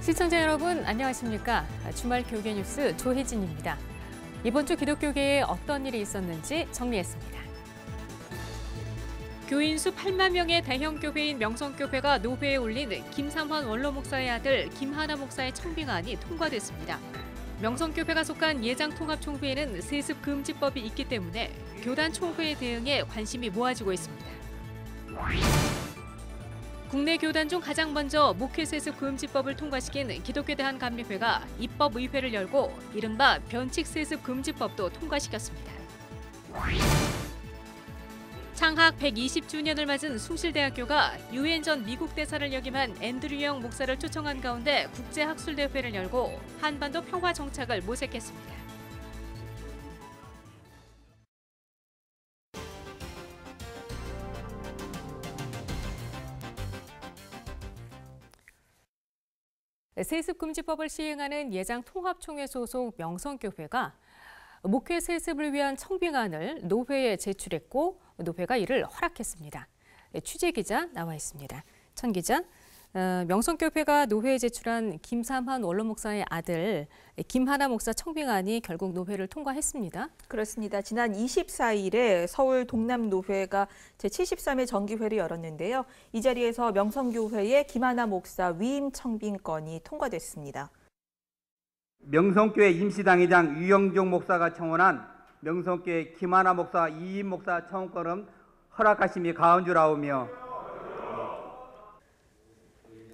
시청자 여러분 안녕하십니까? 주말 교계 뉴스 조혜진입니다. 이번 주 기독교계에 어떤 일이 있었는지 정리했습니다. 교인 수 8만 명의 대형 교회인 명성교회가 노회에 올린 김삼환 원로 목사의 아들 김하나 목사의 청빙안이 통과됐습니다. 명성교회가 속한 예장통합총회에는 세습금지법이 있기 때문에 교단 총회의 대응에 관심이 모아지고 있습니다. 국내 교단 중 가장 먼저 목회세습금지법을 통과시킨 기독교 대한감리회가 입법의회를 열고 이른바 변칙세습금지법도 통과시켰습니다. 창학 120주년을 맞은 숭실대학교가 유엔 전 미국 대사를 역임한 앤드류 영 목사를 초청한 가운데 국제학술대회를 열고 한반도 평화 정착을 모색했습니다. 세습금지법을 시행하는 예장통합총회 소속 명성교회가 목회 세습을 위한 청빙안을 노회에 제출했고 노회가 이를 허락했습니다. 취재기자 나와 있습니다. 천 기자, 명성교회가 노회에 제출한 김삼환 원로 목사의 아들 김하나 목사 청빙안이 결국 노회를 통과했습니다. 그렇습니다. 지난 24일에 서울 동남노회가 제73회 정기회를 열었는데요. 이 자리에서 명성교회의 김하나 목사 위임 청빙건이 통과됐습니다. 명성교회 임시당회장 유영종 목사가 청원한 명성교회 김하나 목사 이임 목사 청원권은 허락하심이 가운주라오며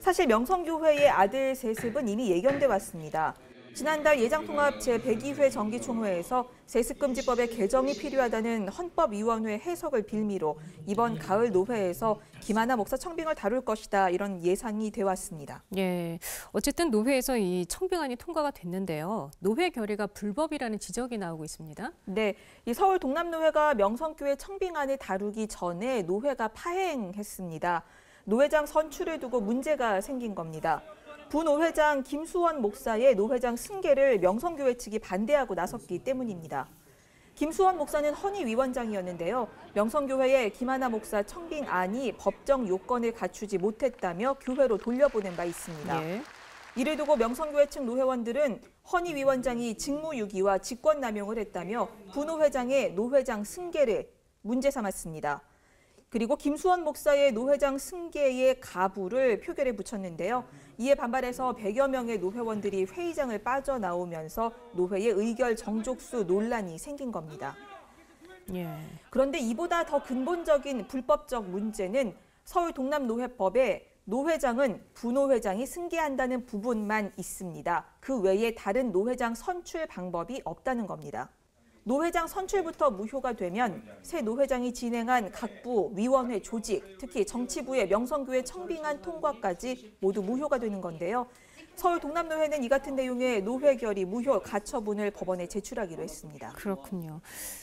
사실 명성교회의 아들 세습은 이미 예견돼 왔습니다. 지난달 예장통합 제102회 정기총회에서 세습금지법의 개정이 필요하다는 헌법위원회 해석을 빌미로 이번 가을 노회에서 김하나 목사 청빙을 다룰 것이다 이런 예상이 돼 왔습니다. 예, 어쨌든 노회에서 이 청빙안이 통과가 됐는데요. 노회 결의가 불법이라는 지적이 나오고 있습니다. 네, 이 서울 동남노회가 명성교회 청빙안을 다루기 전에 노회가 파행했습니다. 노회장 선출을 두고 문제가 생긴 겁니다. 부노회장 김수원 목사의 노회장 승계를 명성교회 측이 반대하고 나섰기 때문입니다. 김수원 목사는 헌의위원장이었는데요. 명성교회의 김하나 목사 청빙안이 법정 요건을 갖추지 못했다며 교회로 돌려보낸 바 있습니다. 예. 이를 두고 명성교회 측 노회원들은 헌의위원장이 직무유기와 직권남용을 했다며 부노회장의 노회장 승계를 문제 삼았습니다. 그리고 김수원 목사의 노회장 승계의 가부를 표결에 붙였는데요. 이에 반발해서 100여 명의 노회원들이 회의장을 빠져나오면서 노회의 의결 정족수 논란이 생긴 겁니다. 예. 그런데 이보다 더 근본적인 불법적 문제는 서울 동남노회법에 노회장은 부노회장이 승계한다는 부분만 있습니다. 그 외에 다른 노회장 선출 방법이 없다는 겁니다. 노회장 선출부터 무효가 되면 새 노회장이 진행한 각부, 위원회 조직, 특히 정치부의 명성교회 청빙안 통과까지 모두 무효가 되는 건데요. 서울 동남노회는 이 같은 내용의 노회 결의 무효 가처분을 법원에 제출하기로 했습니다. 그렇군요.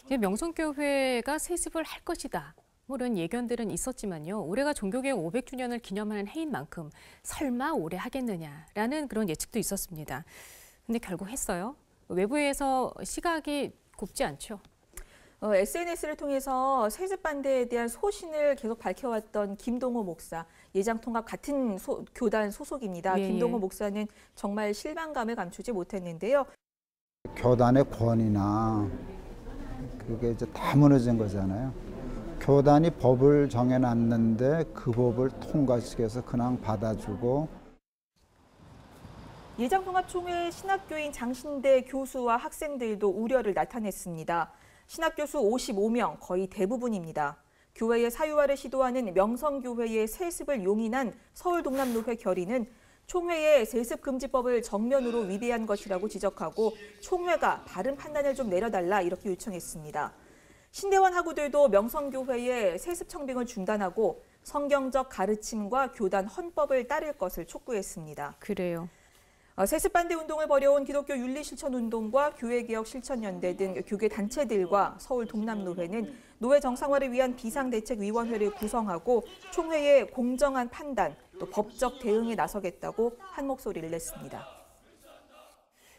명성교회가 세습을 할 것이다. 이런 예견들은 있었지만요. 올해가 종교개혁 500주년을 기념하는 해인 만큼 설마 올해 하겠느냐라는 그런 예측도 있었습니다. 근데 결국 했어요. 외부에서 시각이 곱지 않죠. SNS를 통해서 세습 반대에 대한 소신을 계속 밝혀왔던 김동호 목사, 예장통합 같은 교단 소속입니다. 예. 김동호 목사는 정말 실망감을 감추지 못했는데요. 교단의 권위나 그게 이제 다 무너진 거잖아요. 교단이 법을 정해놨는데 그 법을 통과시켜서 그냥 받아주고 예장통합총회 신학교인 장신대 교수와 학생들도 우려를 나타냈습니다. 신학교수 55명, 거의 대부분입니다. 교회의 사유화를 시도하는 명성교회의 세습을 용인한 서울 동남노회 결의는 총회의 세습금지법을 정면으로 위배한 것이라고 지적하고 총회가 바른 판단을 좀 내려달라 이렇게 요청했습니다. 신대원 학우들도 명성교회의 세습 청빙을 중단하고 성경적 가르침과 교단 헌법을 따를 것을 촉구했습니다. 그래요. 세습 반대 운동을 벌여온 기독교 윤리실천운동과 교회개혁실천연대 등 교계 단체들과 서울 동남노회는 노회 정상화를 위한 비상대책위원회를 구성하고 총회의 공정한 판단, 또 법적 대응에 나서겠다고 한 목소리를 냈습니다.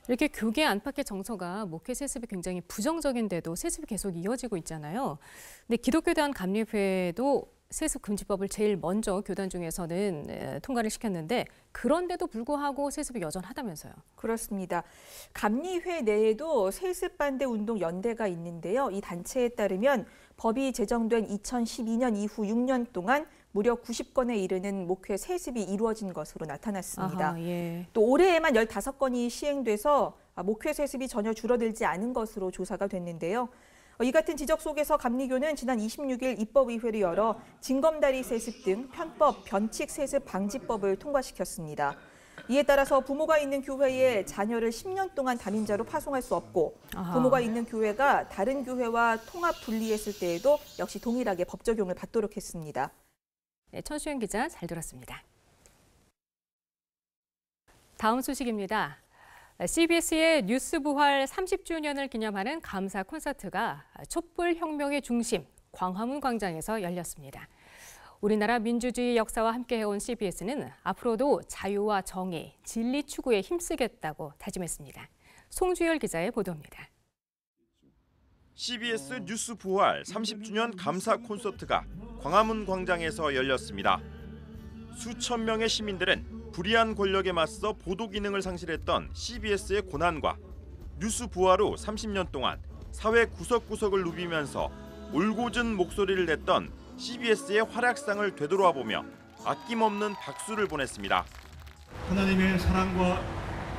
이렇게 교계 안팎의 정서가 목회 세습이 굉장히 부정적인데도 세습이 계속 이어지고 있잖아요. 근데 기독교 대한감리회도 세습 금지법을 제일 먼저 교단 중에서는 통과를 시켰는데 그런데도 불구하고 세습이 여전하다면서요. 그렇습니다. 감리회 내에도 세습 반대 운동 연대가 있는데요. 이 단체에 따르면 법이 제정된 2012년 이후 6년 동안 무려 90건에 이르는 목회 세습이 이루어진 것으로 나타났습니다. 아하, 예. 또 올해에만 15건이 시행돼서 목회 세습이 전혀 줄어들지 않은 것으로 조사가 됐는데요. 이 같은 지적 속에서 감리교는 지난 26일 입법의회를 열어 징검다리 세습 등 편법, 변칙 세습 방지법을 통과시켰습니다. 이에 따라서 부모가 있는 교회에 자녀를 10년 동안 담임자로 파송할 수 없고 부모가 있는 교회가 다른 교회와 통합 분리했을 때에도 역시 동일하게 법 적용을 받도록 했습니다. 네, 천수연 기자 잘 들었습니다. 다음 소식입니다. CBS의 뉴스 부활 30주년을 기념하는 감사 콘서트가 촛불혁명의 중심 광화문 광장에서 열렸습니다. 우리나라 민주주의 역사와 함께해온 CBS는 앞으로도 자유와 정의, 진리 추구에 힘쓰겠다고 다짐했습니다. 송주열 기자의 보도입니다. CBS 뉴스 부활 30주년 감사 콘서트가 광화문 광장에서 열렸습니다. 수천 명의 시민들은 불의한 권력에 맞서 보도 기능을 상실했던 CBS의 고난과 뉴스 부활 후 30년 동안 사회 구석구석을 누비면서 울고준 목소리를 냈던 CBS의 활약상을 되돌아보며 아낌없는 박수를 보냈습니다. 하나님의 사랑과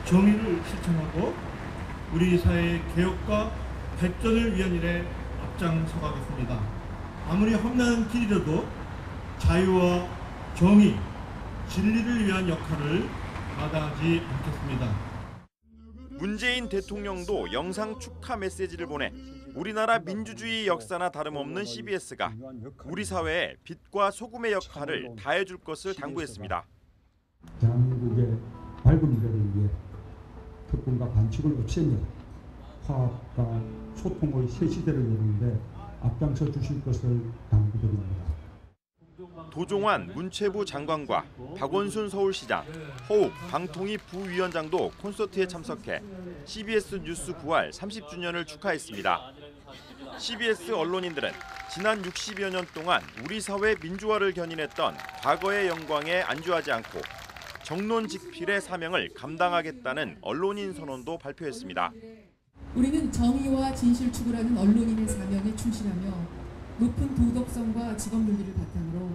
정의를 실천하고 우리 사회의 개혁과 발전을 위한 일에 앞장서가겠습니다. 아무리 험난한 길이라도 자유와 정의, 진리를 위한 역할을 마다하지 않겠습니다. 문재인 대통령도 영상 축하 메시지를 보내 우리나라 민주주의 역사나 다름없는 CBS가 우리 사회에 빛과 소금의 역할을 다해줄 것을 당부했습니다. 대한민국의 밝은 미래를 위해 특권과 반칙을 없애며 화합과 소통의 새 시대를 여는데 앞장서 주실 것을 당부드립니다. 도종환 문체부 장관과 박원순 서울시장, 허욱 방통위 부위원장도 콘서트에 참석해 CBS 뉴스 부활 30주년을 축하했습니다. CBS 언론인들은 지난 60여 년 동안 우리 사회 민주화를 견인했던 과거의 영광에 안주하지 않고 정론직필의 사명을 감당하겠다는 언론인 선언도 발표했습니다. 우리는 정의와 진실 추구라는 언론인의 사명에 충실하며 높은 도덕성과 직업 윤리를 바탕으로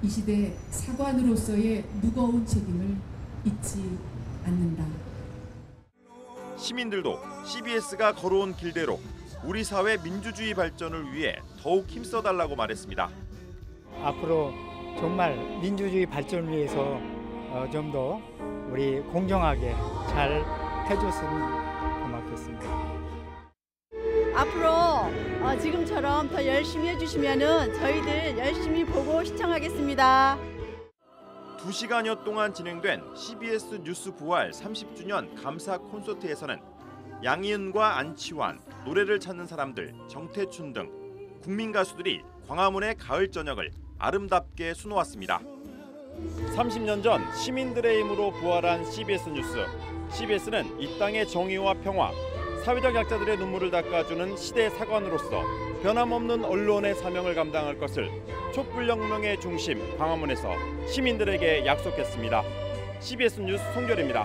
이 시대 사관으로서의 무거운 책임을 잊지 않는다. 시민들도 CBS가 걸어온 길대로 우리 사회 민주주의 발전을 위해 더욱 힘써달라고 말했습니다. 앞으로 정말 민주주의 발전을 위해서 좀 더 우리 공정하게 잘 해줬으면 고맙겠습니다. 앞으로 지금처럼 더 열심히 해주시면은 저희들 열심히 보고 시청하겠습니다. 2시간여 동안 진행된 CBS 뉴스 부활 30주년 감사 콘서트에서는 양희은과 안치환, 노래를 찾는 사람들, 정태춘 등 국민 가수들이 광화문의 가을 저녁을 아름답게 수놓았습니다. 30년 전 시민들의 힘으로 부활한 CBS 뉴스. CBS는 이 땅의 정의와 평화, 사회적 약자들의 눈물을 닦아주는 시대 사관으로서 변함없는 언론의 사명을 감당할 것을 촛불혁명의 중심 광화문에서 시민들에게 약속했습니다. CBS 뉴스 송결입니다.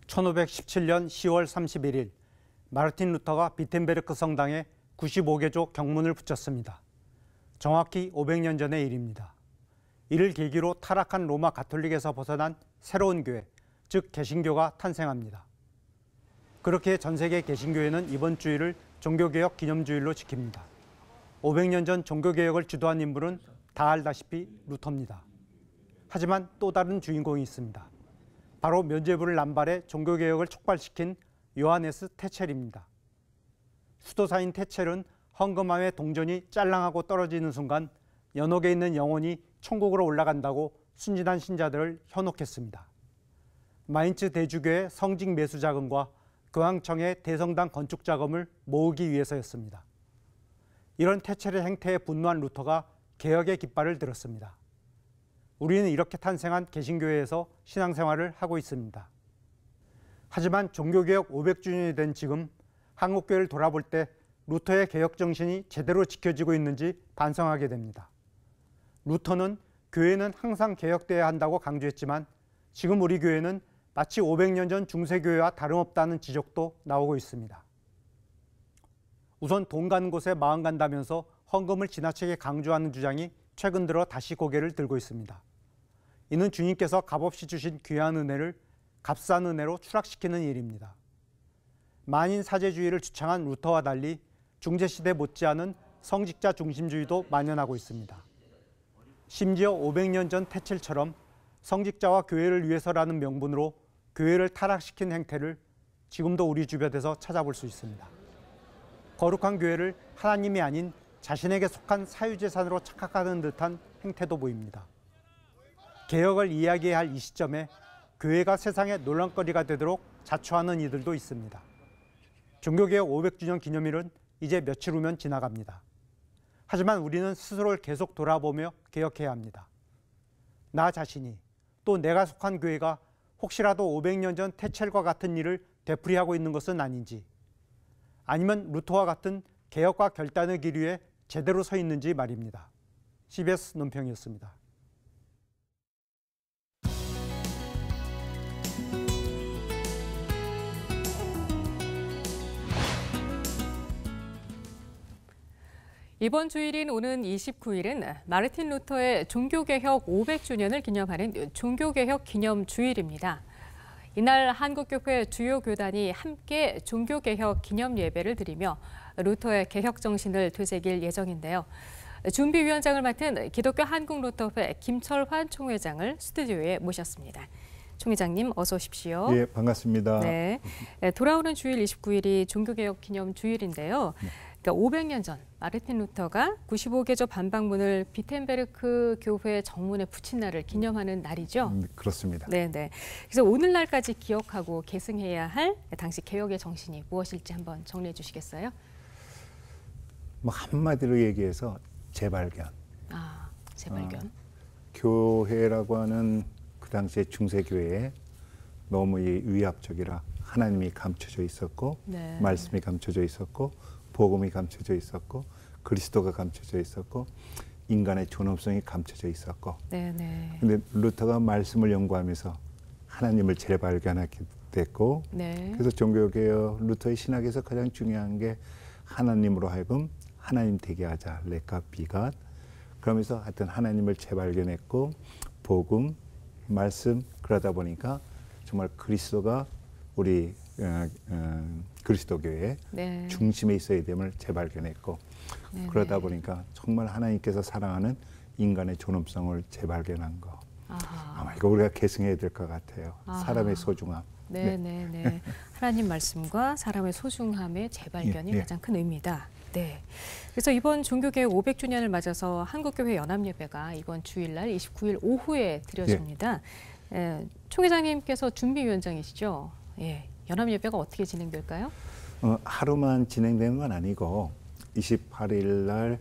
(1517년 10월 31일) 마르틴 루터가 비텐베르크 성당에 95개조 경문을 붙였습니다. 정확히 500년 전의 일입니다. 이를 계기로 타락한 로마 가톨릭에서 벗어난 새로운 교회, 즉 개신교가 탄생합니다. 그렇게 전 세계 개신교회는 이번 주일을 종교개혁 기념주일로 지킵니다. 500년 전 종교개혁을 주도한 인물은 다 알다시피 루터입니다. 하지만 또 다른 주인공이 있습니다. 바로 면죄부를 남발해 종교개혁을 촉발시킨 요하네스 테첼입니다. 수도사인 테첼은 헌금함의 동전이 짤랑하고 떨어지는 순간 연옥에 있는 영혼이 천국으로 올라간다고 순진한 신자들을 현혹했습니다. 마인츠 대주교의 성직 매수 자금과 교황청의 대성당 건축 자금을 모으기 위해서였습니다. 이런 테첼의 행태에 분노한 루터가 개혁의 깃발을 들었습니다. 우리는 이렇게 탄생한 개신교회에서 신앙생활을 하고 있습니다. 하지만 종교개혁 500주년이 된 지금 한국교회를 돌아볼 때 루터의 개혁 정신이 제대로 지켜지고 있는지 반성하게 됩니다. 루터는 교회는 항상 개혁돼야 한다고 강조했지만 지금 우리 교회는 마치 500년 전 중세교회와 다름없다는 지적도 나오고 있습니다. 우선 돈 가는 곳에 마음 간다면서 헌금을 지나치게 강조하는 주장이 최근 들어 다시 고개를 들고 있습니다. 이는 주님께서 값없이 주신 귀한 은혜를 값싼 은혜로 추락시키는 일입니다. 만인 사제주의를 주창한 루터와 달리 중세시대 못지않은 성직자 중심주의도 만연하고 있습니다. 심지어 500년 전 태칠처럼 성직자와 교회를 위해서라는 명분으로 교회를 타락시킨 행태를 지금도 우리 주변에서 찾아볼 수 있습니다. 거룩한 교회를 하나님이 아닌 자신에게 속한 사유재산으로 착각하는 듯한 행태도 보입니다. 개혁을 이야기해야 할 이 시점에 교회가 세상의 논란거리가 되도록 자초하는 이들도 있습니다. 종교개혁 500주년 기념일은 이제 며칠 후면 지나갑니다. 하지만 우리는 스스로를 계속 돌아보며 개혁해야 합니다. 나 자신이 또 내가 속한 교회가 혹시라도 500년 전 태첼과 같은 일을 되풀이하고 있는 것은 아닌지, 아니면 루터와 같은 개혁과 결단의 길 위에 제대로 서 있는지 말입니다. CBS 논평이었습니다. 이번 주일인 오는 29일은 마르틴 루터의 종교개혁 500주년을 기념하는 종교개혁 기념주일입니다. 이날 한국교회 주요 교단이 함께 종교개혁 기념 예배를 드리며 루터의 개혁 정신을 되새길 예정인데요. 준비위원장을 맡은 기독교 한국루터회 김철환 총회장을 스튜디오에 모셨습니다. 총회장님 어서 오십시오. 예, 반갑습니다. 네, 돌아오는 주일 29일이 종교개혁 기념주일인데요. 그러니까 500년 전 마르틴 루터가 95개조 반박문을 비텐베르크 교회 정문에 붙인 날을 기념하는 날이죠. 그렇습니다. 네네. 그래서 오늘날까지 기억하고 계승해야 할 당시 개혁의 정신이 무엇일지 한번 정리해 주시겠어요? 뭐 한마디로 얘기해서 재발견. 재발견. 교회라고 하는 그 당시의 중세교회에 너무 위압적이라 하나님이 감춰져 있었고, 네. 말씀이 감춰져 있었고, 복음이 감춰져 있었고, 그리스도가 감춰져 있었고, 인간의 존엄성이 감춰져 있었고. 네네. 근데 루터가 말씀을 연구하면서 하나님을 재발견하게 됐고, 네. 그래서 종교개혁 루터의 신학에서 가장 중요한 게 하나님으로 하여금 하나님 되게 하자, 레카 비갓. 그러면서 하여튼 하나님을 재발견했고, 복음, 말씀, 그러다 보니까 정말 그리스도가 우리 그리스도교의 네. 중심에 있어야 됨을 재발견했고, 네네. 그러다 보니까 정말 하나님께서 사랑하는 인간의 존엄성을 재발견한 거. 아마 이거 우리가 계승해야 될 것 같아요. 사람의 소중함. 네네네. 네. 하나님 말씀과 사람의 소중함의 재발견이 가장 큰 의미다. 네. 그래서 이번 종교개혁 500주년을 맞아서 한국교회 연합예배가 이번 주일날 29일 오후에 드려집니다. 총회장님께서 준비위원장이시죠? 예. 연합예배가 어떻게 진행될까요? 하루만 진행되는 건 아니고 28일 날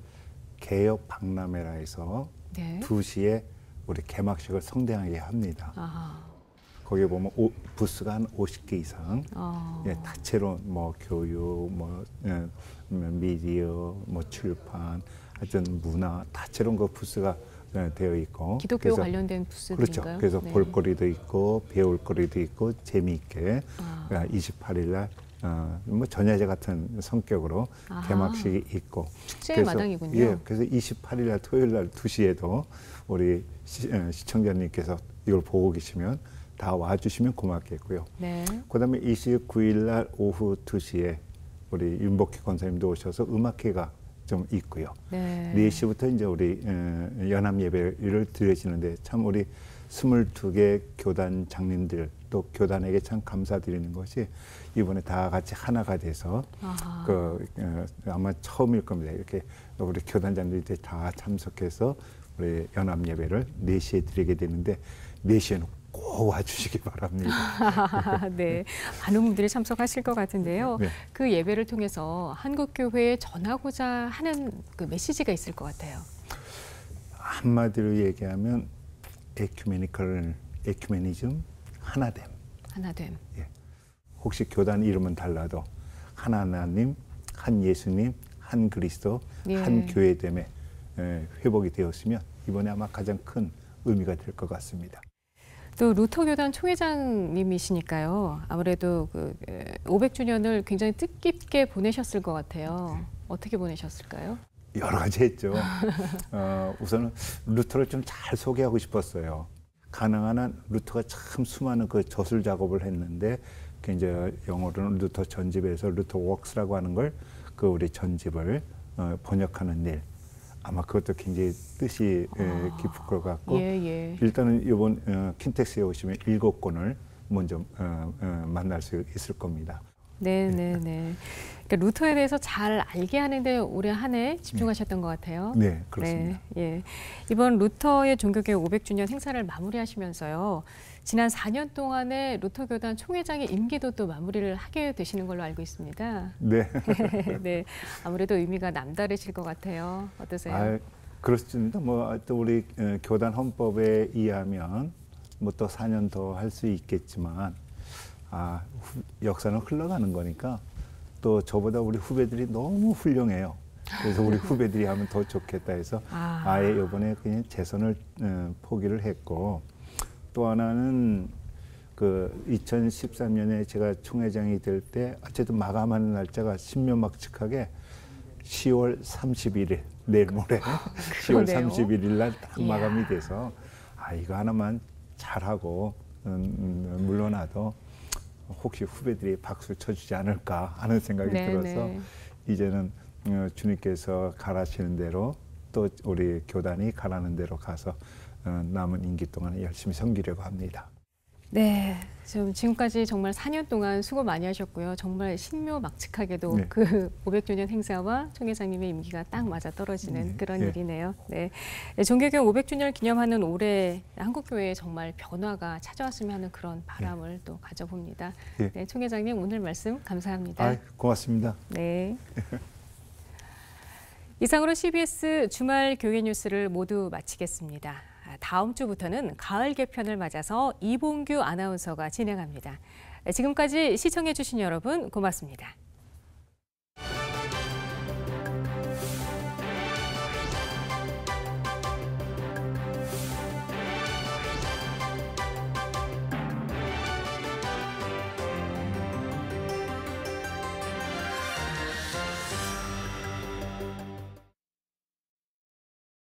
개혁 박람회라 해서 네. 2시에 우리 개막식을 성대하게 합니다. 거기에 보면 부스가 한 50개 이상, 예, 다채로운 뭐 교육, 뭐 미디어, 뭐 출판, 하여튼 문화, 다채로운 그 부스가 되어 있고. 기독교 관련된 부스들인가요? 그렇죠. 그래서 네. 볼거리도 있고 배울거리도 있고 재미있게 28일 날 뭐 전야제 같은 성격으로 개막식이 있고. 축제의 마당이군요. 예, 그래서 28일 날 토요일 날 2시에도 우리 시청자님께서 이걸 보고 계시면 다 와주시면 고맙겠고요. 네. 그다음에 29일 날 오후 2시에 우리 윤복희 권사님도 오셔서 음악회가 좀 있고요. 네. 4시부터 이제 우리 연합 예배를 드려지는데 참 우리 22개 교단 장님들 또 교단에게 참 감사드리는 것이 이번에 다 같이 하나가 돼서 아마 처음일 겁니다. 이렇게 우리 교단장들이 다 참석해서 우리 연합 예배를 4시에 드리게 되는데 4시에는 꼭 와주시기 바랍니다. 네, 많은 분들이 참석하실 것 같은데요. 네. 그 예배를 통해서 한국교회에 전하고자 하는 그 메시지가 있을 것 같아요. 한마디로 얘기하면 에큐메니즘, 하나됨. 하나됨. 예. 혹시 교단 이름은 달라도 한 하나님, 한 예수님, 한 그리스도, 예. 한 교회됨에 회복이 되었으면 이번에 아마 가장 큰 의미가 될 것 같습니다. 또 루터 교단 총회장님이시니까요. 아무래도 그 500주년을 굉장히 뜻깊게 보내셨을 것 같아요. 어떻게 보내셨을까요? 여러 가지 했죠. 우선은 루터를 좀 잘 소개하고 싶었어요. 가능한 한 루터가 참 수많은 그 저술 작업을 했는데 그 이제 영어로는 루터 전집에서 루터 웍스라고 하는 걸 그 우리 전집을 번역하는 일. 아마 그것도 굉장히 뜻이 깊을 것 같고 일단은 이번 킨텍스에 오시면 7권을 먼저 만날 수 있을 겁니다. 네네네. 그러니까 루터에 대해서 잘 알게 하는데 올해 한 해 집중하셨던 것 같아요. 네, 그렇습니다. 네, 예. 이번 루터의 종교개혁 500주년 행사를 마무리하시면서요. 지난 4년 동안의 루터 교단 총회장의 임기도 또 마무리를 하게 되시는 걸로 알고 있습니다. 네. 네, 아무래도 의미가 남다르실 것 같아요. 어떠세요? 그렇습니다. 또 우리 교단 헌법에 의하면 또 4년 더 할 수 있겠지만 역사는 흘러가는 거니까 또 저보다 우리 후배들이 너무 훌륭해요. 그래서 우리 후배들이 하면 더 좋겠다 해서 아예 이번에 그냥 재선을 포기를 했고 또 하나는 그 2013년에 제가 총회장이 될 때 어쨌든 마감하는 날짜가 신묘막측하게 10월 31일 내일 모레 10월 31일 날 딱 마감이 돼서 이거 하나만 잘하고 물러나도 혹시 후배들이 박수 쳐주지 않을까 하는 생각이 들어서 이제는 주님께서 가라시는 대로 또 우리 교단이 가라는 대로 가서 남은 임기 동안 열심히 섬기려고 합니다. 네, 지금까지 정말 4년 동안 수고 많이 하셨고요. 정말 신묘막측하게도 그 500주년 행사와 총회장님의 임기가 딱 맞아 떨어지는 그런 일이네요. 네, 종교개혁 500주년을 기념하는 올해 한국교회에 정말 변화가 찾아왔으면 하는 그런 바람을 또 가져봅니다. 네, 총회장님 오늘 말씀 감사합니다. 고맙습니다. 네. 이상으로 CBS 주말 교회 뉴스를 모두 마치겠습니다. 다음 주부터는 가을 개편을 맞아서 이봉규 아나운서가 진행합니다. 지금까지 시청해 주신 여러분 고맙습니다.